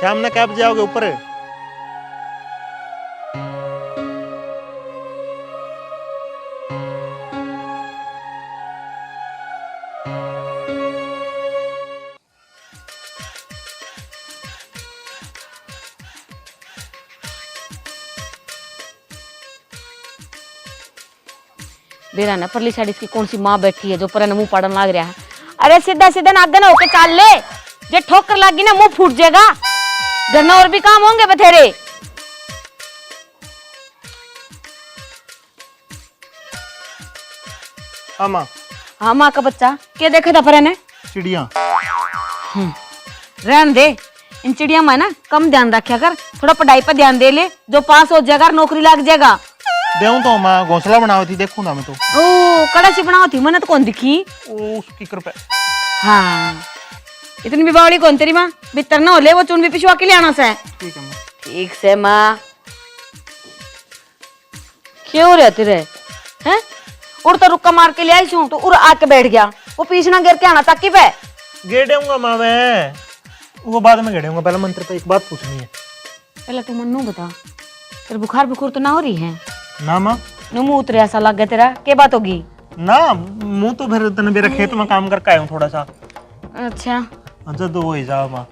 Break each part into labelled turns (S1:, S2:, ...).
S1: शाम ने कब जाओगे ऊपर?
S2: बेरा ना परली साइड इसकी कौन सी माँ बैठी है जो पर मुंह पड़न लग रहा है। अरे सीधा सीधा ना आगे ना होके चाल ले, जे ठोकर लगी ना मुंह फूट जाएगा। घर में और भी काम होंगे बथेरे।
S1: हाँ माँ।
S2: हाँ माँ का बच्चा क्या देखा था पर ने?
S1: चिड़िया।
S2: रहन दे, इन चिड़िया में ना कम ध्यान रखा कर, थोड़ा पढ़ाई पर ध्यान दे ले, जो पास हो जाएगा नौकरी लग जाएगा।
S1: देऊं तो माँ घोंसला बनाई थी, देखूं ना मैं तो।
S2: ओ कड़ा सी बनाओ थी, मैंने तो कौन दिखी।
S1: ओ उसकी कृपा।
S2: हाँ इतनी भी बावड़ी कौन तेरी माँ, बितर ना हो ले, वो चुन भी पिछवा के ले आना से।
S1: ठीक है माँ।
S2: ठीक से माँ। क्यों रहते रहे हैं? उड़ तो रुक्का मार के ले आई छू तो उड़ आके बैठ गया, वो पीछे ना गिर के आना ताकि पे
S1: गेड़ूंगा माँ मैं, वो बाद में गेड़ूंगा। पहले मंत्र पे एक बात पूछनी है।
S2: पहले तू मन्नू बता, तेरे बुखार बुखार तो ना हो रही है
S1: ना माँ?
S2: मुंह उतरे ऐसा लग गया तेरा, क्या बात होगी?
S1: ना मुँह तो फिर तने मेरा खेत में काम करके आया हूँ थोड़ा सा।
S2: अच्छा
S1: अच्छा तो वही जा माँ,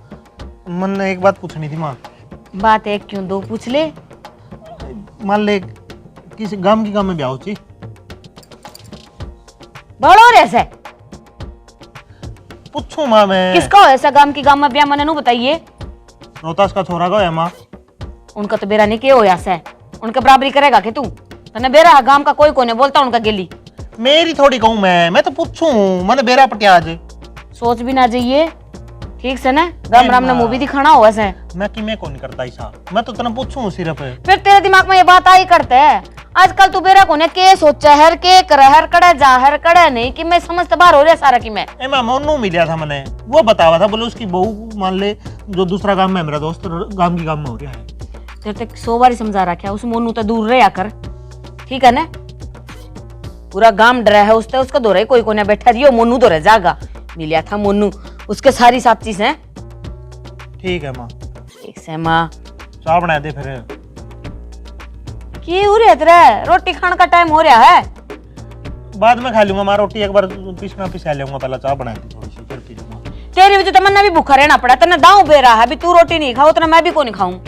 S1: मन ने एक बात पूछनी थी माँ।
S2: बात एक क्यों दो पूछ ले।
S1: मान ले किसी गांव की गांव में ब्याह होची,
S2: बड़ो ऐसे
S1: पूछूं माँ मैं।
S2: किसका हो ऐसा गांव की गांव में ब्याह, मने नु बताइए।
S1: रोहतास का छोरा का है माँ।
S2: उनका तो बेरा नहीं के हो ऐसा, उनके बराबरी करेगा कि तू? तने बेरा गांव का कोई कोने बोलता उनका गेली।
S1: मेरी थोड़ी कहूँ मैं तो पूछूं, मैंने बेरा पटिया आज।
S2: सोच भी ना जाइए ठीक से ना, राम राम ने मुंह भी दिखाना हो ऐसे।
S1: मैं कि मैं कौन नहीं करता ऐसा, मैं तो तना पूछूं सिर्फ।
S2: फिर तेरे दिमाग में ये बात आई करते है आजकल तू बेरा कोने के सोचा हर के कर हर कड़े जा हर कड़े नहीं कि मैं समझ बाहर हो रहा सारा कि मैं
S1: ए माँ मोनू मिला था मैंने, वो बतावा था, बोले उसकी बहू मान ले जो दूसरा गांव में है, मेरा दोस्त गांव की गांव में हो रहा है।
S2: तेरे तक 100 बार समझा रखा है उस मोनू तो दूर रहा कर, ठीक है ना? पूरा गांव डरा है उससे, उसका दो रहे कोई कोने बैठा दियो मोनू दो रह जागा। मिलिया था मोनू, उसके सारी सात चीज है।
S1: ठीक है माँ।
S2: ठीक से माँ।
S1: चाय बना दे फिर।
S2: की हो रहा है तेरा? रोटी खाने का टाइम हो रहा है।
S1: बाद में खा लूंगा माँ रोटी, एक बार पिसा लूंगा, पहले चाय बना दी थोड़ी सी फिर पी लूंगा।
S2: तेरी वजह तमन्ना भी भूखा रहना पड़ा, तेने दाऊ बेरा है अभी, तू रोटी नहीं खाओ तो मैं भी को नहीं खाऊं।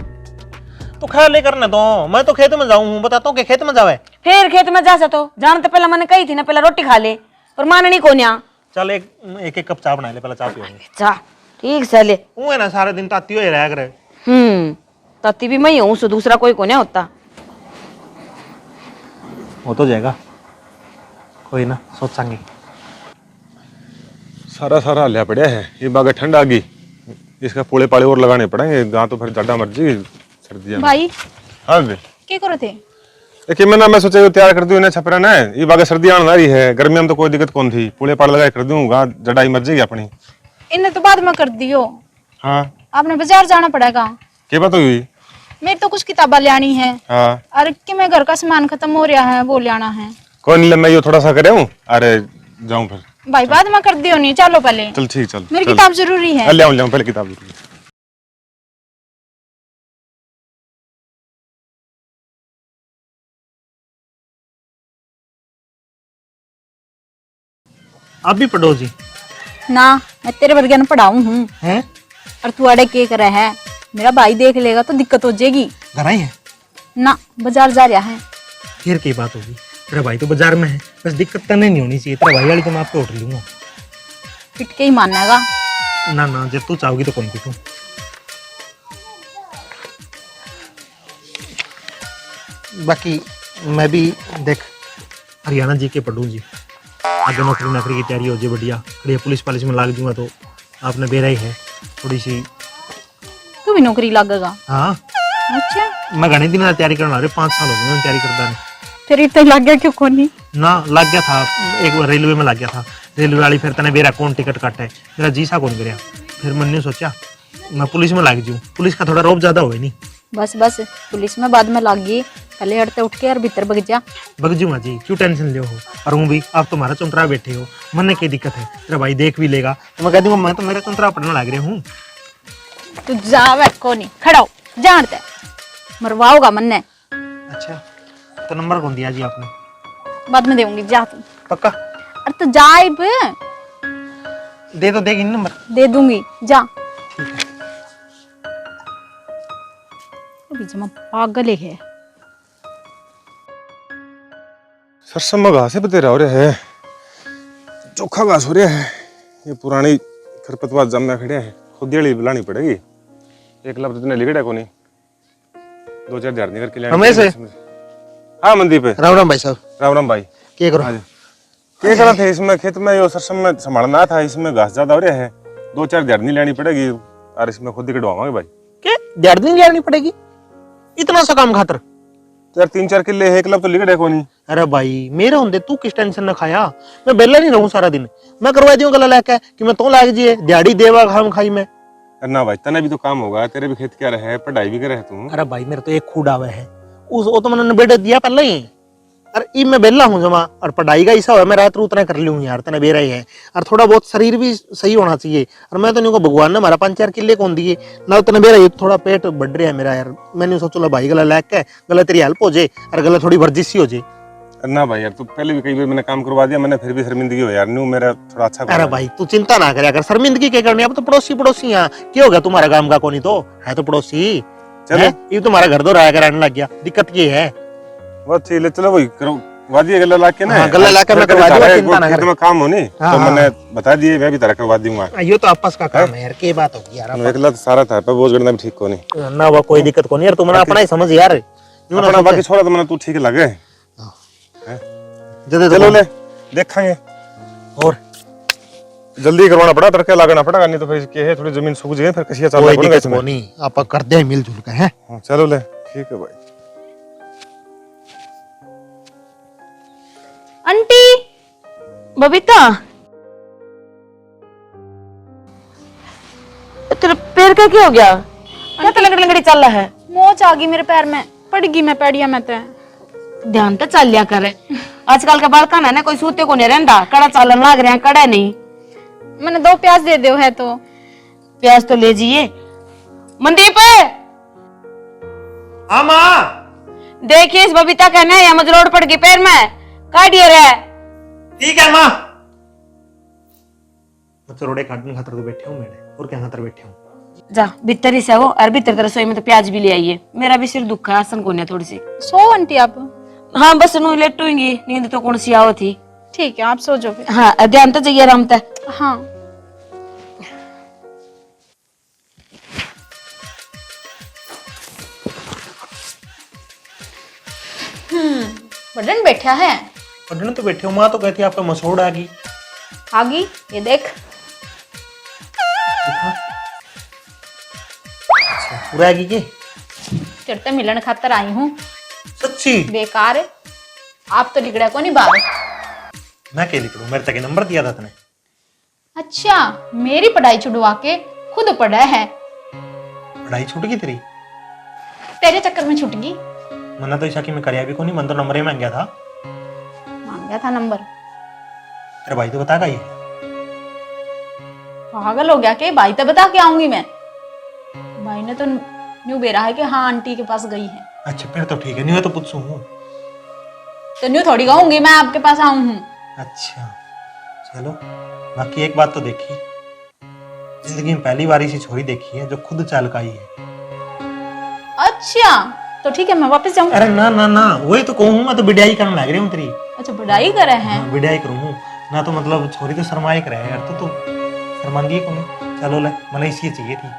S1: तो खा ले करने दो, मैं तो खेत में जाऊं, बताता हूँ कि खेत में जावे।
S2: फिर खेत में जा सको जानते, पहले मैंने कही थी ना पहले रोटी खा ले, पर माननी को न्या।
S1: चल एक कप चाय बना ले, पहले चाय पियोगे।
S2: चा ठीक से ले।
S1: वो है ना सारे दिन ताती हो रहा करे।
S2: ताती भी मैं हूँ, सो दूसरा कोई को नहीं होता।
S1: हो तो जाएगा, कोई ना सोचेंगे।
S3: सारा सारा हल्या पड़ा है, ये बागा ठंड आ गई, इसका पोले पाले और लगाने पड़ेंगे, गाँ तो फिर ज्यादा मर्जी सर्दियाँ।
S4: भाई
S3: हाँ बे
S4: क्या करो थे?
S3: देखिए मैं सोचा ये तैयार कर दूं इन्हें छपरा ना, ये बागा सर्दी आने वाली है, गर्मी में तो कोई दिक्कत कौन थी, पोले पाले लगा कर दूं, गाँ जड़ाई मर जाएगी अपनी।
S4: इन्हें तो बाद में कर दियो।
S3: हाँ
S4: आपने बाजार जाना पड़ेगा।
S3: क्या बात हुई?
S4: मेरी तो कुछ किताबें लेनी है।
S3: हाँ
S4: अरे कि मैं घर का सामान खत्म हो रहा है, वो लेना है।
S3: कोई नहीं, मैं ये थोड़ा सा करे हूँ, अरे जाऊँ फिर।
S4: भाई बाद में कर दियो नहीं, चलो पहले।
S3: चल ठीक, चल
S4: मेरी किताब जरूरी है।
S3: ले आऊँ पहले किताब जरूरी।
S1: आप भी पढ़ो जी।
S4: ना मैं तेरे वर्गे न पढ़ाऊं हूँ।
S1: हैं?
S4: और तू अड़े के करे है, मेरा भाई देख लेगा तो दिक्कत हो जाएगी।
S1: घर आई है?
S4: ना बाजार जा रहा है।
S1: फिर की बात होगी, तेरा भाई तो बाजार में है, बस दिक्कत तो नहीं होनी चाहिए। तेरा भाई वाली तो मैं आपको उठ लूंगा।
S4: पिट के ही मानेगा।
S1: ना ना जब तू चाहोगी तो कौन पिटूं। बाकी मैं भी देख हरियाणा जी के पढ़ूं जी, आगे नौकरी की तैयारी हो जाए बढ़िया, बढ़िया पुलिस पालिस में लाग जूंगा तो आपने बेरा ही है थोड़ी सी।
S4: तू भी नौकरी लगेगा?
S1: हाँ
S4: अच्छा
S1: मैं घने दिन तैयारी करना, 5 साल हो गए मैंने तैयारी करता नहीं।
S4: फिर इतना लग गया क्यों कोनी?
S1: ना लग गया था, एक बार रेलवे में लग गया था, रेलवे वाली फिर तने बेरा कौन टिकट काटा है, मेरा जी सा कौन गया। फिर मैंने सोचा मैं पुलिस में लग जाऊँ, पुलिस का थोड़ा रौब ज्यादा हुए नहीं।
S4: बस बस पुलिस में बाद में लग गई, पहले हटते उठ के और भीतर बग जा।
S1: बग जूंगा जी, क्यों टेंशन ले हो। और हूँ भी, आप तुम्हारा चुंतरा बैठे हो, मन ने क्या दिक्कत है, तेरा भाई देख भी लेगा तो मैं कह दूंगा मैं तो मेरा चुंतरा पढ़ने लग रहा हूँ।
S4: तू जावे को नहीं खड़ा हो जानते मरवाओगा मन ने।
S1: अच्छा तो नंबर कौन दिया जी आपने?
S4: बाद में देऊंगी जा तू।
S1: पक्का?
S4: अरे तो जाए
S1: दे तो देगी नंबर?
S4: दे दूंगी जा। अभी जमा पागल है।
S3: सरसों में घास बतेरा हो रहा है, चोखा घास हो रहा है। ये पुरानी खरपतवार जम खड़े है, खुद ही बुलानी पड़ेगी। एक लफ्ज तुमने लिखड़ा को नहीं, 2-4 हजार नहीं करके
S1: हमें से?
S3: हाँ मनदीप है।
S1: राम राम भाई साहब।
S3: राम राम भाई।
S1: क्या करो?
S3: क्या करना था इसमें? खेत में यो सरसों में संभालना था, इसमें घास ज्यादा हो रहा है, 2-4 हजार नहीं लेनी पड़ेगी और इसमें खुद ही कटवावांगे भाई।
S1: क्या दिहाड़ी नहीं लेनी पड़ेगी इतना सा काम खातर?
S3: यार 3-4 किले है, एक लफ्ज तो लिखड़ा को नहीं।
S1: अरे भाई मेरे होंदे तू किस टेंशन न खाया, मैं बेला नहीं रहूं सारा दिन, मैं करवा दूं गला लेके कि मैं तो लाग जिए दिहाड़ी देवा खाम खाई मैं।
S3: ना भाई तने भी तो काम होगा, तेरे भी खेत क्या रहे, पढ़ाई भी करे है तू।
S1: अरे भाई मेरे तो एक खूड आवे है, उस वो तो मैंने बेटे दिया पहले ही। अरे ई मैं बेला हूँ जमा, और पढ़ाई का ऐसा हो मैं रात रू उतना कर लूँ यार, तना बेरा ही है। और थोड़ा बहुत शरीर भी सही होना चाहिए, और मैं तो नहीं को भगवान ने हमारा 5-4 किले कौन दिए ना, उतना बेरा ही थोड़ा पेट बढ़ रहा है मेरा यार। मैंने सोचा भाई गला लैक के गला तेरी हेल्प हो जाए और गला थोड़ी वर्जिश सी हो जाए।
S3: ना भाई यार तू पहले भी कई बार मैंने काम करवा दिया, मैंने फिर भी शर्मिंदगी हो यार, न्यू मेरा थोड़ा अच्छा।
S1: अरे भाई तू चिंता ना करे, अगर शर्मिंदगी के करनी अब तो पड़ोसी यहाँ क्या हो गया, तुम्हारा काम का कोनी तो है तो पड़ोसी।
S3: चलो
S1: ये तुम्हारा घर दो राया कराने लग गया, दिक्कत ये है।
S3: वो ठीक है, चलो भाई करो वादिए गला लाके ना।
S1: हाँ, गला लाके मैं करवा दूंगा, चिंता ना कर।
S3: में काम होनी
S1: हाँ,
S3: तो
S1: हाँ।
S3: मैंने बता दिए, मैं भी तरह करवा दूंगा।
S1: ये तो आपस का काम है यार, क्या बात होगी यार।
S3: अकेला तो सारा था पर बोझ गड़ना भी ठीक को नहीं
S1: ना वो कोई दिक्कत को नहीं यार, तुमने अपना ही समझ यार। यूं ना
S3: अपना बाकी
S1: सोचे।
S3: छोड़ा तो मैंने तू ठीक लगे।
S1: जल्दी
S3: चलो
S1: तो
S3: ले देखेंगे,
S1: और
S3: जल्दी करवाना पड़ा, तड़के लगाना पड़ेगा, नहीं तो फिर क्या है थोड़ी जमीन सूख जाए, फिर कसिया
S1: कोई
S3: चालू करेंगे
S1: दिक्कत
S3: इसमें।
S1: को नहीं, आप कर दे मिलजुल के हैं।
S3: हाँ, चलो ले ठीक है भाई।
S2: आंटी बबीता, तेरे पैर का क्या हो गया? क्या तो लंगड़ी लंगड़ी चल रहा है?
S4: मोच आ गई मेरे पैर में, पड़ गई मैं पैड़िया में। तो
S2: ध्यान तो चल लिया करे, आजकल के बालका है ना कोई सूते को नहीं रहता, कड़ा चालन लाग रहे हैं, कड़ा नहीं।
S4: मैंने 2 प्याज दे दो है तो।
S2: प्याज तो ले जाइए। मनदीप
S1: हाँ माँ।
S2: देखिए इस बबीता का ना या मजरोड़ पड़ गई पैर में, काटिए रे।
S1: ठीक है माँ। रोड़े काटने खातर तो बैठे हूँ मैंने, और क्या खातर बैठे हूँ।
S2: जा भीतर से वो, और भीतर रसोई में तो प्याज भी ले आइए, मेरा भी सिर दुख है, आसन को थोड़ी सी।
S4: सो आंटी आप?
S2: हाँ बस नू लेटूंगी, नींद तो कौन सी आओ थी।
S4: ठीक है आप सो जाओ फिर।
S2: हाँ ध्यान तो चाहिए आराम तक।
S4: हाँ बटन बैठा है।
S1: पढ़ने तो बैठे हूँ, माँ तो कहती आपका मसोड़ आ गई।
S4: आ गई ये देख।
S1: पूरा आ गई के?
S4: चढ़ते मिलन खातर आई हूँ।
S1: सच्ची?
S4: बेकार है, आप तो लिखड़ा को नहीं बात।
S1: मैं क्या लिख लूं, मेरे तक नंबर दिया था तने।
S4: अच्छा मेरी पढ़ाई छुड़वा के खुद पढ़ा है।
S1: पढ़ाई छूट गई तेरी?
S4: तेरे चक्कर में छूट गई।
S1: मना तो ऐसा कि मैं करया भी को नहीं, मन तो नंबर ही मांग गया था।
S4: मांग गया था नंबर?
S1: तेरा भाई तो बताएगा ये।
S4: पागल हो गया के? भाई तो बता के आऊंगी मैं। भाई ने तो न्यू बेरा है कि हाँ आंटी के पास गई है।
S1: अच्छा फिर तो ठीक है, नहीं मैं तो पूछूं हूँ।
S4: तो न्यू थोड़ी कहूंगी मैं आपके पास आऊं हूँ।
S1: अच्छा चलो, बाकी एक बात तो देखी, जिंदगी में पहली बार ऐसी छोरी देखी है जो खुद चाल का ही है।
S4: अच्छा तो ठीक है मैं वापस जाऊं।
S1: अरे ना ना ना, वही तो कहूँ, मैं तो बिडाई करने लग रही हूँ तेरी।
S4: अच्छा बढ़ाई करे हैं?
S1: हाँ, बिडाई करूँ ना, तो मतलब छोरी तो शर्माई करे यार, तो शर्मांगी को नहीं। चलो ले, मैंने इसी चाहिए थी।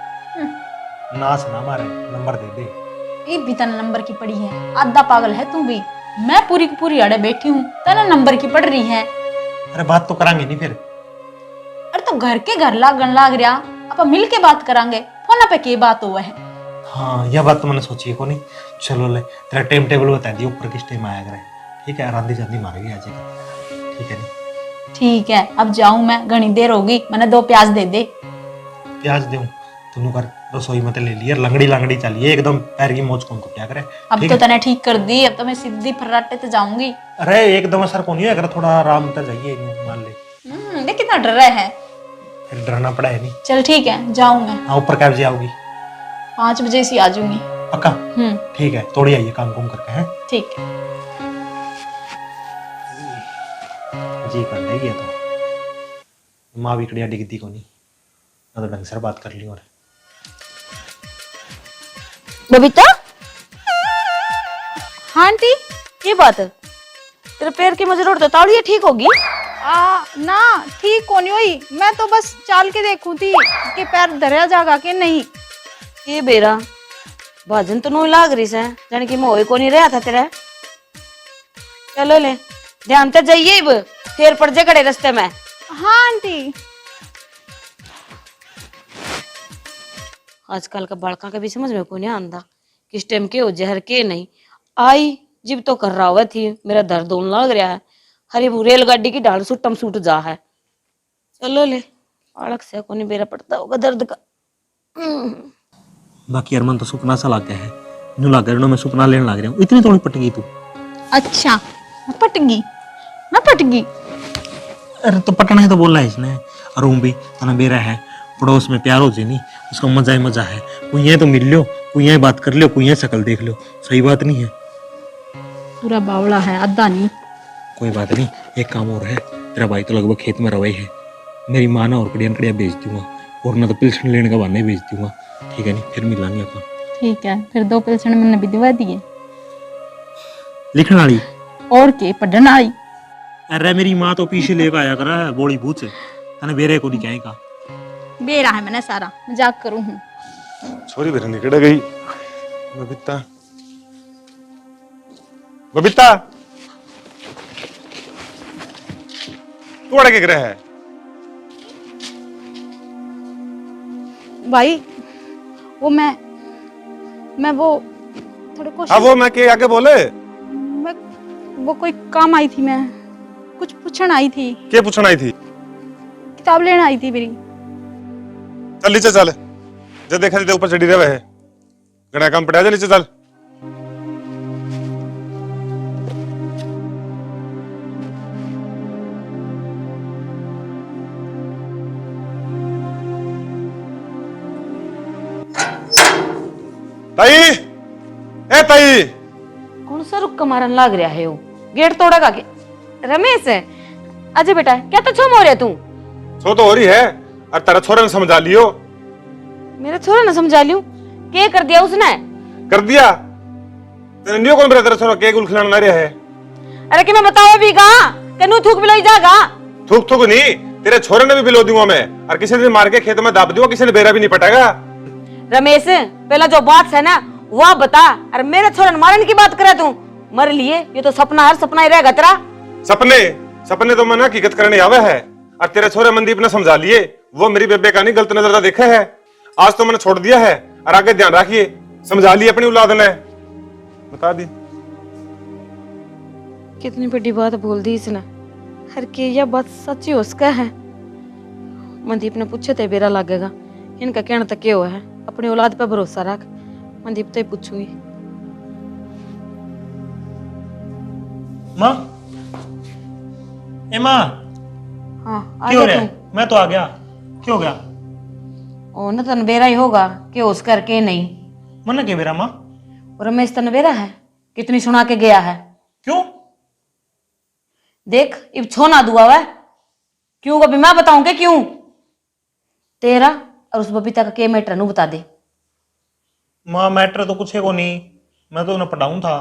S1: नाच ना मारे, नंबर दे दे।
S4: ये भी तना नंबर की पड़ी है, आधा पागल है तू भी। मैं पूरी की पूरी अड़े बैठी हूँ, तना नंबर की पड़ रही है।
S1: अरे बात तो करांगे नहीं फिर?
S4: अरे तो घर के घर लागन लाग रहा, आप मिल के बात करांगे, फोन पे के बात हुआ है।
S1: हाँ यह बात तो मैंने सोची है को नहीं। चलो ले, तेरा टाइम टेबल बता दियो, ऊपर किस टाइम आया करे। ठीक है, रांधी जांधी मारेगी आज का। ठीक है नहीं?
S4: ठीक है अब जाऊं मैं, घनी देर होगी, मैंने 2 प्याज दे दे।
S1: प्याज दूं? तुम कर रसोई में तो ले लिया, लंगड़ी लंगड़ी चलिए एकदम, पैर की मोच कौन को क्या करे।
S4: अब तो तने ठीक कर दी, अब तो मैं सीधी फर्राटे तो जाऊंगी।
S1: अरे एकदम असर को नहीं है, अगर थोड़ा आराम तो जाइए, मान ले।
S4: देख कितना डर रहा है।
S1: फिर डरना पड़ा है नहीं।
S4: चल ठीक है जाऊं मैं।
S1: हाँ ऊपर कैब से आओगी?
S4: 5 बजे से आ जाऊंगी।
S1: पक्का?
S4: हम्म,
S1: ठीक है, थोड़ी आइए काम कुम करके हैं।
S4: ठीक है।
S1: जी कर लेगी ये तो। माँ भी कड़िया डिगती को नहीं, मैं तो ढंग से बात कर ली। और
S2: बबीता,
S4: हाँ आंटी।
S2: ये बात है, तेरे पैर की मुझे रोड ताड़ी है, ठीक होगी?
S4: ना ठीक कोनी हुई, मैं तो बस चाल के देखूं थी कि पैर धरया जागा के नहीं।
S2: ये बेरा भाजन तो नहीं लाग रही से, जाने की मोए को नहीं रहा था तेरा। चलो ले, ध्यान से जाइए, अब फिर पड़ जाए खड़े रास्ते में।
S4: हाँ आंटी।
S2: आजकल का बड़का का भी समझ में को नहीं आंदा, किस टाइम के हो जहर के नहीं। आई जिब तो कर रहा हुआ थी, मेरा दर्द होने लग रहा है। हरी वो रेलगाड़ी की डाल सुटम सूट जा है। चलो ले, अलग से को नहीं बेरा पड़ता होगा दर्द का।
S1: बाकी अरमान तो सुपना सा लग गया है, यूं लग रहा है मैं सुपना लेने लग रहा हूँ। इतनी थोड़ी पट गई तू।
S4: अच्छा, मैं पट गई, मैं पट गई।
S1: अरे तो पटना है तो बोलना है इसने। और वो भी तना बेरा है, पड़ोस में प्यार हो जाए नहीं, उसका मजा ही मजा है। कोई यहाँ तो मिल लो, कोई यहाँ बात कर लो, कोई यहाँ शक्ल देख लो, सही बात नहीं है?
S4: पूरा बावला है, अद्दा नहीं।
S1: कोई बात नहीं, एक काम और है, तेरा भाई तो लगभग खेत में रवाई है। मेरी माँ ना और कड़िया कड़िया बेच दूंगा, और ना तो पिल्सन लेने का बहाना ही बेच दूंगा। ठीक है नहीं, फिर मिलांगे अपन।
S4: ठीक है, फिर 2 पेल्सन मैंने भी दिवा दिए।
S1: लिखने वाली
S4: और के पढ़न आई।
S1: अरे मेरी माँ तो पीछे लेकर आया करा है बोली भूत से, तने बेरे को नहीं कहेगा।
S4: बेरा है मैंने सारा, मजाक करूं हूँ।
S3: छोरी बेरा निकट गई। बबीता, बबीता, तू अड़े के ग्रह है?
S4: भाई वो मैं वो थोड़े कुछ
S3: हाँ वो मैं के आगे बोले।
S4: मैं वो कोई काम आई थी, मैं कुछ पूछन आई थी,
S3: के पूछना आई थी?
S4: किताब लेने आई थी मेरी।
S3: चल नीचे चल, जब देखा थे ऊपर चढ़ी रहे है, घना काम पड़ा, जा नीचे चल। ताई, ए ताई,
S2: कौन सा रुक मारन लाग रहा है? वो गेट तोड़ेगा के? रमेश है? अजय बेटा, क्या तो छुम हो रहा तू?
S3: सो तो हो रही है, और तेरा छोरे ने समझा लियो।
S2: मेरे छोरा ने समझा लियो, क्या कर दिया उसने?
S3: कर दिया तेरे न्यू कौन तेरा छोरा के गुल खिलाना रहा है?
S2: अरे कि मैं बताओ भी कहा कनु थूक बिलोई जागा।
S3: थूक थूक नहीं, तेरे छोरे ने भी बिलो दूंगा मैं, और किसी ने भी मार के खेत में दाब दूंगा, किसी ने बेरा भी नहीं पटेगा।
S2: रमेश, पहला जो बात है ना वह बता, और मेरे छोरे ने मारने की बात करे तू? मर लिए, ये तो सपना, हर सपना ही रहेगा तेरा।
S3: सपने सपने तो मैं ना हकीकत करने आवे है, और तेरे छोरे मनदीप ने समझा लिए, वो मेरी बेबे का नहीं गलत नजर का देखा है। आज तो मैंने छोड़ दिया है, और आगे ध्यान रखिए, समझा लिए अपनी औलाद ने। बता दी
S2: कितनी बड़ी बात बोल दी इसने, हर के यह बात सच्ची उसका है। मनदीप ने पूछे थे बेरा लगेगा, इनका कहना तक क्या हुआ है, अपनी औलाद पे भरोसा रख। मनदीप तो ही पूछूंगी।
S1: माँ, ए माँ,
S2: हाँ आ
S1: क्यों
S2: गया
S1: रे?
S2: तू?
S1: मैं तो आ गया। क्यों हो गया?
S2: ओ न तन बेरा ही होगा कि उस करके नहीं।
S1: मन के बेरा माँ?
S2: और रमेश तन बेरा है, कितनी सुना के गया है।
S1: क्यों?
S2: देख इब छोना दुआ है, क्यों कभी मैं बताऊं के क्यों? तेरा और उस बबीता का के मैटर नु बता दे।
S1: माँ मैटर तो कुछ है को नहीं, मैं तो उन्हें पढ़ाऊं था।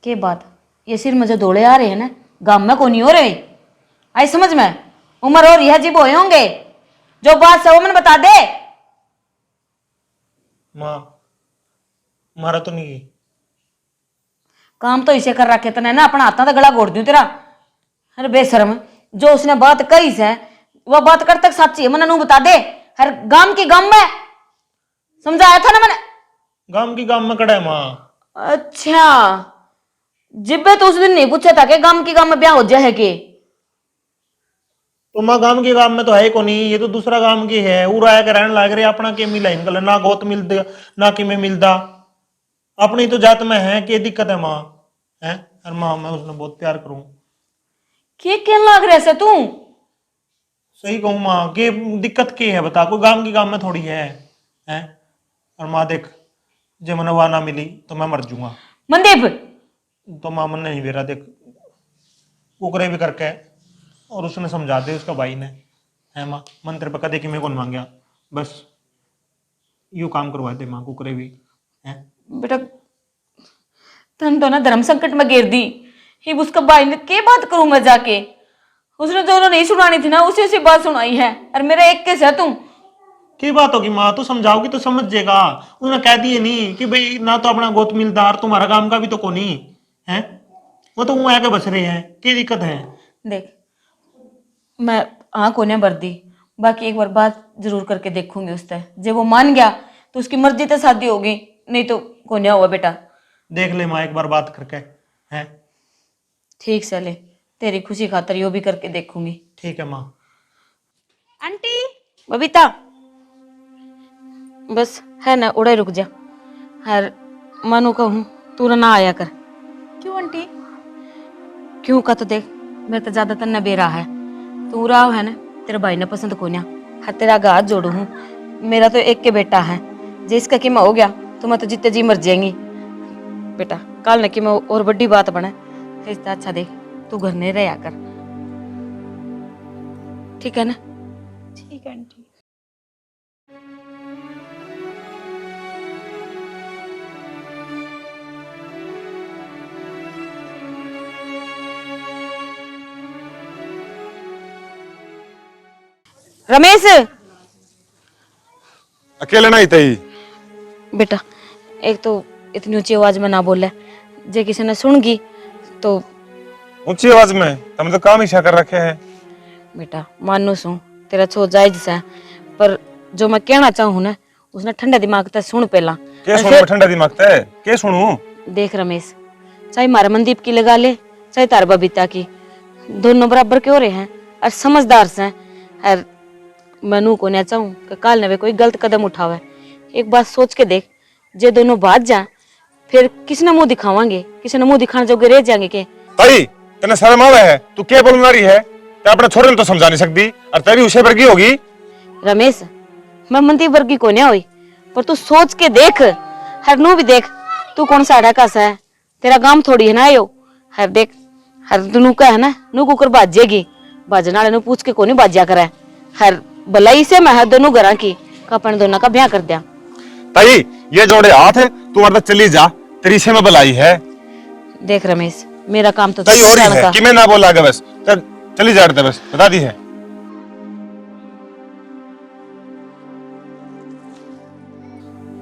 S2: के बात, ये सिर में जो दौड़े आ रहे हैं ना, गांव में को नहीं हो रहे। आई समझ में, उम्र और यह जीव होए होंगे, जो बात है वो मैंने बता दे।
S1: माँ मारा तो नहीं?
S2: काम तो इसे कर रखे तने ना, अपना हाथा तो गला घोड़ दूं तेरा। अरे बेशरम, जो उसने बात कही है वह बात कर तक सच्ची है, मैंने नू बता दे। हर गांव की गांव में समझाया था ना मैंने।
S1: गांव की गांव में कड़ा है माँ।
S2: अच्छा, जिब्बे तो उस दिन नहीं पूछा था कि गांव की गांव में ब्याह हो जाए के?
S1: तो माँ गांव के गांव में तो है को नहीं, ये तो दूसरा गांव की है। उरा के रहने लग रहे, अपना के मिला इनका ना गोत मिलते ना कि में मिलता। अपनी तो जात में है, क्या दिक्कत है माँ? है और माँ मैं उसने बहुत प्यार करूं।
S2: के कहने लग रहे से तू?
S1: सही कहूँ माँ, के दिक्कत क्या है बता? कोई गांव की गांव में थोड़ी है, हैं? और माँ देख, जब मैंने वहाँ ना मिली तो मैं मर जाऊंगा।
S2: मनदीप,
S1: तो माँ मन नहीं बेरा देख, कुकरे भी करके और उसने समझा दे उसका भाई ने, है माँ, मन तेरे पे कदे कि मैं कौन मांगया, बस यू काम करवा दे माँ, कुकरे भी है।
S2: बेटा तन तो ना धर्म संकट में गिर दी। ही उसका भाई ने के बात करूं मैं जाके, उसने जो नहीं सुनानी थी ना उसी उसी बात सुनाई है, और मेरा एक केस है तू।
S1: की बात होगी माँ, तू समझाओगी तो समझ जाएगा। उसने कह दिए नहीं कि भाई ना तो अपना गोत मिलदार तुम्हारा काम का भी तो कोनी है, वो तो वहां आके बस रहे हैं, क्या दिक्कत है।
S2: देख मैं हाँ कोने भर दी, बाकी एक बार बात जरूर करके देखूंगी उससे, जब वो मान गया तो उसकी मर्जी से शादी होगी, नहीं तो कोने हुआ बेटा।
S1: देख ले माँ एक बार बात करके, है।
S2: ठीक से ले, तेरी खुशी खातर यो भी करके देखूंगी।
S1: ठीक है माँ।
S2: आंटी बबीता, बस है ना उड़े रुक जा, हर मनु कहूँ तू ना आया कर।
S4: क्यों आंटी?
S2: क्यों का तो देख, मेरे तो ज्यादातर न बेरा है, तू रहा है ना, तेरे भाई ने पसंद को ना, हर तेरा हाथ जोड़ू हूँ, मेरा तो एक के बेटा है, जिसका कि मैं हो गया तो मैं तो जितने जी मर जाएंगी बेटा, कल न कि मैं और बड़ी बात बने, इससे अच्छा देख तू घर नहीं रहा कर, ठीक है ना।
S4: ठीक है आंटी।
S2: रमेश
S3: अकेले ना ही तई
S2: बेटा, एक तो इतनी ऊंची आवाज में ना बोले, जे किसी ने सुन गई तो।
S3: ऊंची आवाज में तुम तो काम ही छा कर रखे हैं।
S2: बेटा मानो सू तेरा छो जायज से, पर जो मैं कहना चाहूँ ना उसने ठंडा दिमाग से सुन पहला।
S3: के सुनू ठंडा दिमाग ते के सुनू।
S2: देख रमेश, चाहे मारा मनदीप की लगा ले चाहे तार बबीता की, दोनों बराबर के हो रहे हैं और समझदार से, और मनु को ना चाहूँ कि काल नवे कोई गलत कदम उठावे। एक बात सोच के देख, जे दोनों बात जा फिर किसी ने मुंह दिखावांगे, किसी ने मुंह दिखाने जोगे रह जाएंगे के।
S3: ताई तेने शर्म आवे है, तू क्या बोलना रही है, ते अपने छोरे ने तो समझा नहीं सकती और तेरी उसे वर्गी होगी।
S2: रमेश मैं मनदीप वर्गी को नहीं हुई, पर तू सोच के देख, हर नू भी देख, तू कौन सा अड़ा का सा है, तेरा गांव थोड़ी है ना यो, हर देख हर नू का है ना नू कुकर बाजेगी, बाजने वाले नू पूछ के कोनी बाजा करे, हर भलाई से मैं दोनों घरा की अपन दोनों का ब्याह कर दिया।
S3: ताई ये जोड़े हाथ है, तू मतलब चली जा, तेरी से में भलाई है।
S2: देख रमेश मेरा काम तो
S3: ताई हो रही है कि मैं ना बोला आगे, बस चली जा रहे बस बता दी है।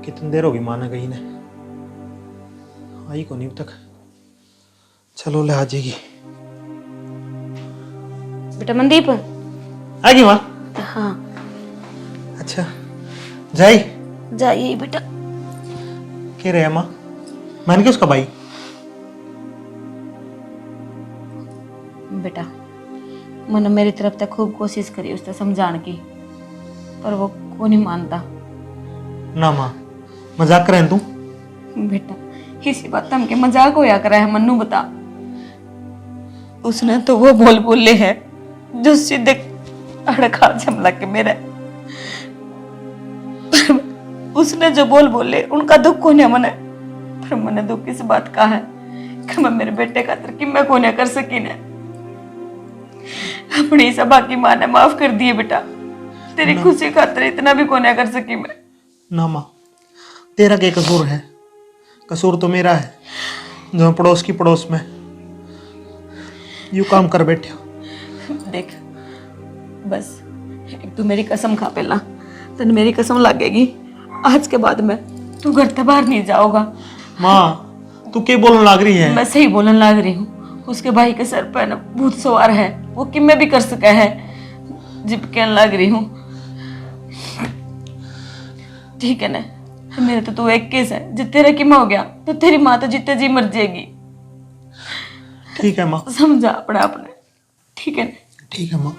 S1: कितनी देर होगी माँ ने कहीं ने आई को नहीं अब तक, चलो ले आ जाएगी।
S2: बेटा मनदीप
S1: आ गई माँ।
S2: हाँ
S1: अच्छा जाई
S2: जाइए बेटा।
S1: कह रहे हैं माँ, मान के उसका भाई।
S2: बेटा मैंने मेरी तरफ से खूब कोशिश करी उससे समझाने की, पर वो को नहीं मानता।
S1: ना माँ मजाक कर रहे हैं तू।
S2: बेटा इसी बात हमके मजाक होया करा है, मन्नू बता, उसने तो वो बोल बोले है जो सीधे अड़खा जमला के मेरे, उसने जो बोल बोले उनका दुख को नहीं मने, पर मैंने दुख इस बात का है कि मैं मेरे बेटे का तरक्की मैं को नहीं कर सकी ने, अपनी सभा की माँ ने माफ कर दिए बेटा, तेरी खुशी खातिर इतना भी को नहीं कर सकी मैं।
S1: ना माँ तेरा क्या कसूर है, कसूर तो मेरा है जो मैं पड़ोस की पड़ोस में यू काम कर बैठे हो।
S2: देख बस एक तू मेरी कसम खा पहला, तन मेरी कसम लगेगी आज के बाद में तू घर से बाहर नहीं जाओगा।
S1: माँ तू क्या बोलने लग रही है।
S2: मैं सही बोलने लग रही हूँ, उसके भाई के सर पर ना भूत सवार है, वो किम्मे भी कर सका है, जिप कहने लग रही हूँ, ठीक है ना। मेरे तो तू एक केस है, जित तेरा किम्मा हो गया तो तेरी माँ तो जितने जी मर जाएगी।
S1: ठीक है माँ,
S2: समझा अपना अपने, ठीक है ना।
S1: ठीक है माँ।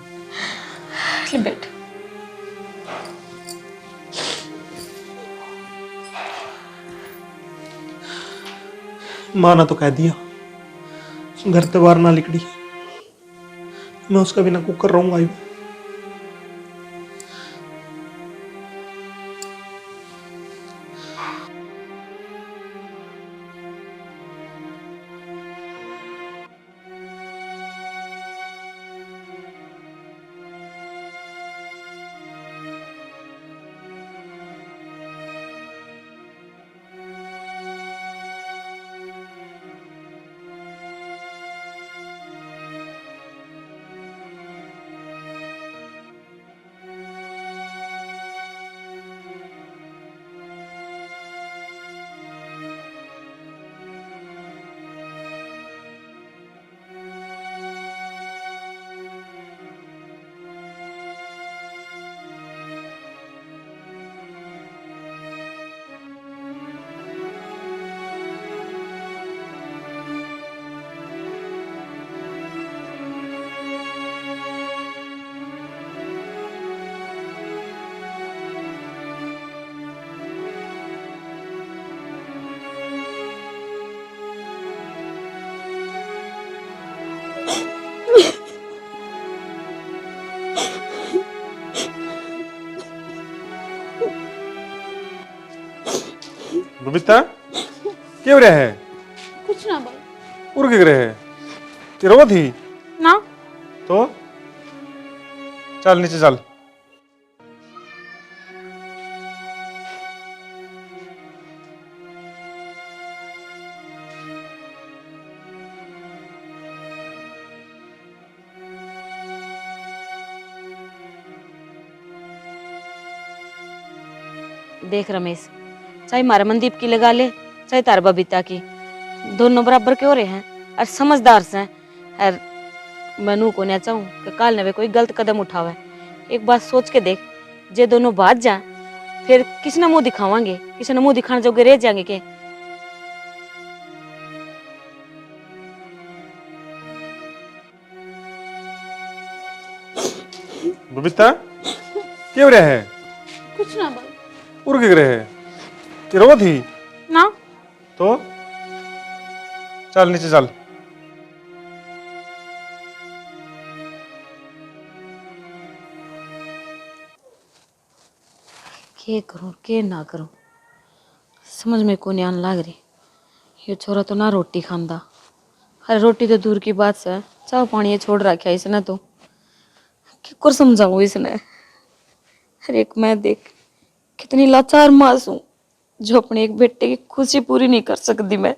S2: बैठ।
S1: माँ ने तो कह दिया घर से बाहर ना निकली, मैं उसका बिना कुकर रहूंगा ही।
S3: बबीता क्या हो रहा है?
S4: कुछ ना भाई।
S3: उड़ गिर रहे है कि रो थी?
S4: ना
S3: तो चल नीचे चल।
S2: देख रमेश, चाहे मारा मनदीप की लगा ले चाहे तार बबीता की, दोनों बराबर क्यों रहे हैं और समझदार से और मनु को ना चाहूं कि काल ने वे कोई गलत कदम उठावे। एक बात सोच के देख, जे दोनों बात जाए फिर किसी ने मुंह दिखावांगे, किसी ने मुंह दिखाने जोगे रह जाएंगे के।
S3: बबीता क्या हो रहा है?
S4: कुछ ना भाई।
S3: उड़ गिर रहे है कि रो थी?
S4: ना
S3: तो चल नीचे चल।
S2: के करूं के ना करूं समझ में को नहीं आने लग रही। ये छोरा तो ना रोटी खांदा, अरे रोटी तो दूर की बात से चाव पानी ये छोड़ रखा इसने तो क्या समझाऊं इसने। अरे एक मैं देख कितनी लाचार मास हूं जो अपने एक बेटे की खुशी पूरी नहीं कर सकती मैं।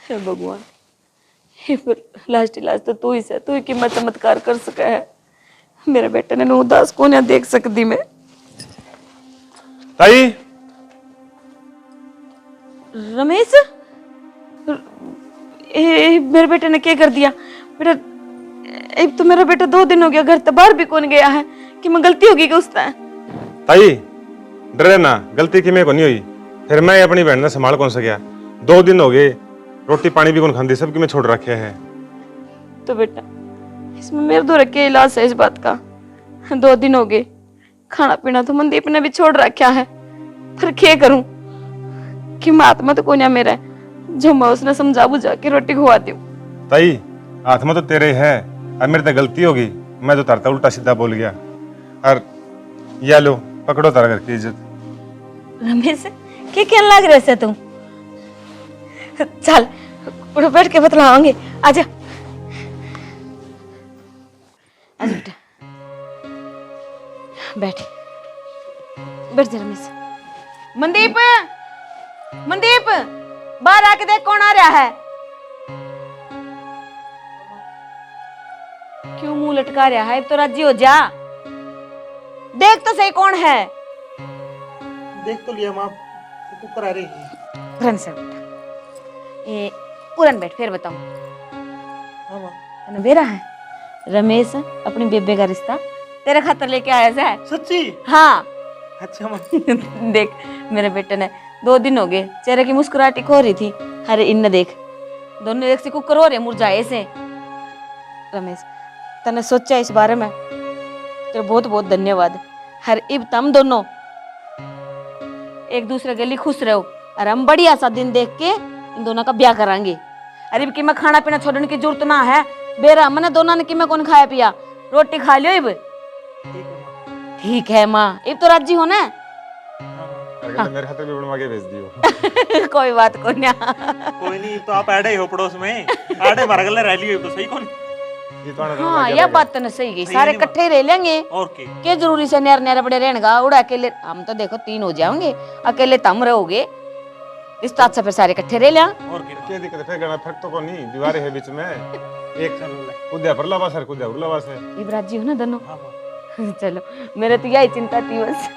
S2: हे भगवान, हे पर लास्ट तो ही से तू ही कि मैं चमत्कार कर सका है। मेरे बेटे ने उदास को नहीं देख सकती मैं।
S3: ताई
S2: रमेश, मेरे बेटे ने क्या कर दिया? बेटा एक तो मेरा बेटा 2 दिन हो गया घर से बाहर भी कौन गया है कि मैं गलती होगी कि उससे।
S3: ताई डरे ना, गलती की मैं को नहीं हुई, फिर मैं अपनी बहन ने संभाल कौन सा गया। 2 दिन हो गए रोटी पानी भी कौन खाती, सबकी मैं छोड़ रखे है।
S2: तो बेटा इसमें मेरे दो रखे इलाज है इस बात का। 2 दिन हो गए खाना पीना तो मनदीप ने भी छोड़ रखा है, पर क्या करूं कि महात्मा तो कोन्या मेरा है जो मैं उसने समझा बुझा के रोटी खुआ दूं।
S3: ताई हाथ में तो तेरे ही है, अब मेरे तो गलती होगी, मैं तो तरता उल्टा सीधा बोल गया। और या लो पकड़ो तारा घर की इज्जत।
S2: रमेश क्या लग रहे से तुम? चल उठो बैठ के बतलाओगे। आजा आजा बेटा, बैठ बैठ जा रमेश। मनदीप, मनदीप बाहर आके देख कौन आ रहा है। क्यों मुंह लटका रहा है? अब तो राजी हो जा, देख तो सही कौन है।
S1: देख तो लिया माँ, कुकर आ रही है।
S2: पुरन से बेटा, ये पुरन बैठ फिर बताऊं।
S1: हाँ माँ।
S2: तने बेरा है रमेश अपनी बेबे का रिश्ता तेरे खातर लेके आया है।
S1: सच्ची?
S2: हाँ
S1: अच्छा माँ।
S2: देख मेरे बेटे ने 2 दिन हो गए चेहरे की मुस्कुराहट खो रही थी। अरे इन देख दोनों एक से कुकर हो रहे मुरझाए से। रमेश तने सोचा इस बारे में, तेरे बहुत बहुत धन्यवाद। हर इब तुम दोनों एक दूसरे के लिए खुश रहो और हम बढ़िया सा दिन देख के इन दोनों का ब्याह करांगे। अरे इब की मैं खाना पीना छोड़ने की जरूरत ना है। बेरा मैंने दोनों ने कि मैं कौन खाया पिया, रोटी खा लियो इब। ठीक है माँ, इब तो राजी हो ना?
S3: हाँ। मेरे खाते भी बनवा के भेज दियो।
S2: कोई बात को ना।
S1: कोई नहीं, तो आप ऐडे हो पड़ोस में, आड़े भरगले रह लियो तो सही कौन।
S3: ये तो
S2: हाँ यह बात तो न सही गई, सारे इकट्ठे ही रह लेंगे
S1: और
S2: क्या जरूरी से नहर नहर बड़े रहने उड़ा अकेले। हम तो देखो 3 हो जाओगे, अकेले तम रहोगे, इस तरह से फिर सारे इकट्ठे रह लिया।
S1: और
S3: क्या दिक्कत है? फिर गाना फर्क तो कोई नहीं, दीवारें है बीच में, एक कुद्या पर लवा सर कुद्या उरला वास है।
S2: इब राजी हो ना दोनों?
S1: हाँ माँ।
S2: चलो मेरे तो यही चिंता थी बस।